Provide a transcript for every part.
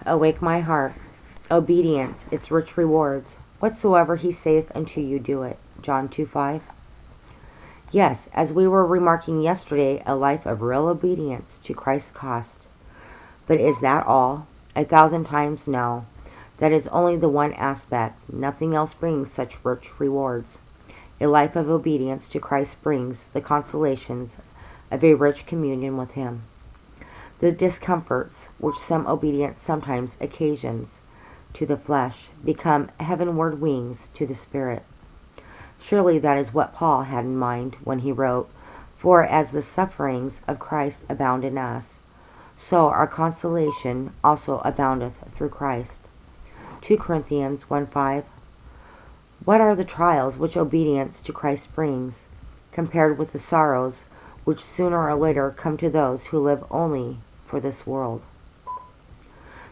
Awake my heart. Obedience, its rich rewards. Whatsoever he saith unto you, do it. John 2:5. Yes, as we were remarking yesterday, a life of real obedience to Christ's cost. But is that all? 1,000 times no. That is only the one aspect. Nothing else brings such rich rewards. A life of obedience to Christ brings the consolations of a rich communion with him. The discomforts which some obedience sometimes occasions to the flesh become heavenward wings to the spirit. Surely that is what Paul had in mind when he wrote, "For as the sufferings of Christ abound in us, so our consolation also aboundeth through Christ." 2 Corinthians 1:5. What are the trials which obedience to Christ brings, compared with the sorrows which sooner or later come to those who live only for this world?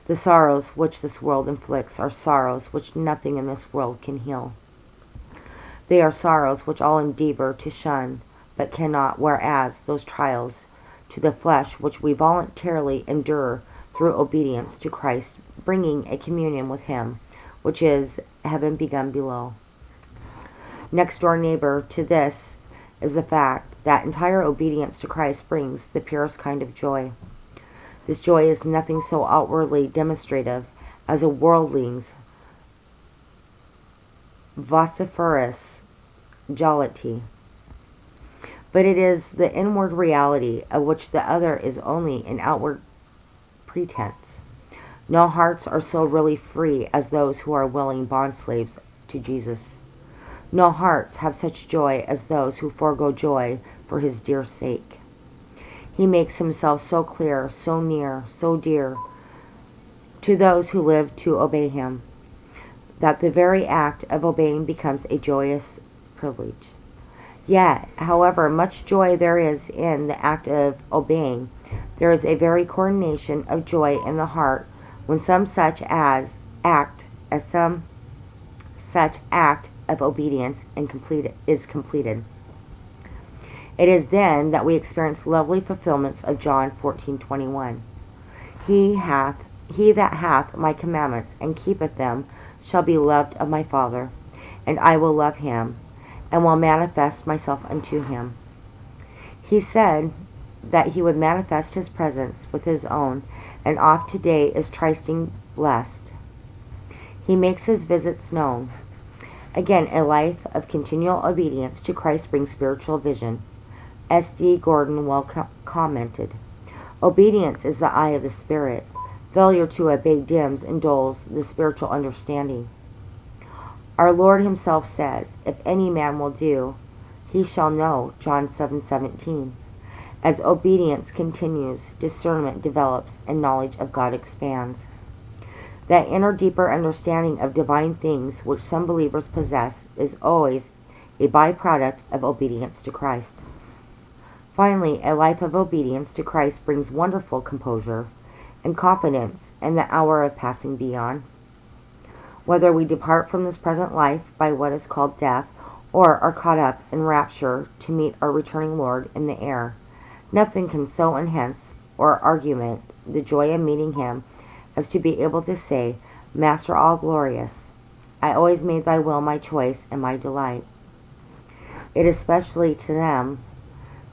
The sorrows which this world inflicts are sorrows which nothing in this world can heal. They are sorrows which all endeavor to shun, but cannot, whereas those trials to the flesh which we voluntarily endure through obedience to Christ, bringing a communion with him, which is heaven begun below. Next door neighbor to this is the fact that entire obedience to Christ brings the purest kind of joy. This joy is nothing so outwardly demonstrative as a worldling's vociferous jollity, but it is the inward reality of which the other is only an outward pretense. No hearts are so really free as those who are willing bondslaves to Jesus. No hearts have such joy as those who forego joy for his dear sake. He makes himself so clear, so near, so dear to those who live to obey him, that the very act of obeying becomes a joyous privilege. Yet, however much joy there is in the act of obeying, there is a very coronation of joy in the heart when some such act of obedience is completed. It is then that we experience lovely fulfillments of John 14:21. He that hath my commandments and keepeth them shall be loved of my Father, and I will love him, and will manifest myself unto him. He said that he would manifest his presence with his own, and oft today is trysting blessed. He makes his visits known. Again, a life of continual obedience to Christ brings spiritual vision. S.D. Gordon well commented, "Obedience is the eye of the Spirit. Failure to obey dims and dulls the spiritual understanding." Our Lord himself says, "If any man will do, he shall know," John 7:17. As obedience continues, discernment develops and knowledge of God expands. That inner deeper understanding of divine things which some believers possess is always a byproduct of obedience to Christ. Finally, a life of obedience to Christ brings wonderful composure and confidence in the hour of passing beyond. Whether we depart from this present life by what is called death, or are caught up in rapture to meet our returning Lord in the air, nothing can so enhance or augment the joy of meeting him as to be able to say, "Master all glorious, I always made thy will my choice and my delight." It is especially to them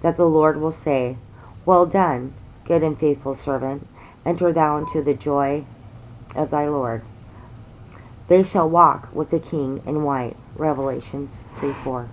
that the Lord will say, "Well done, good and faithful servant, enter thou into the joy of thy Lord." They shall walk with the King in white. Revelations 3:4.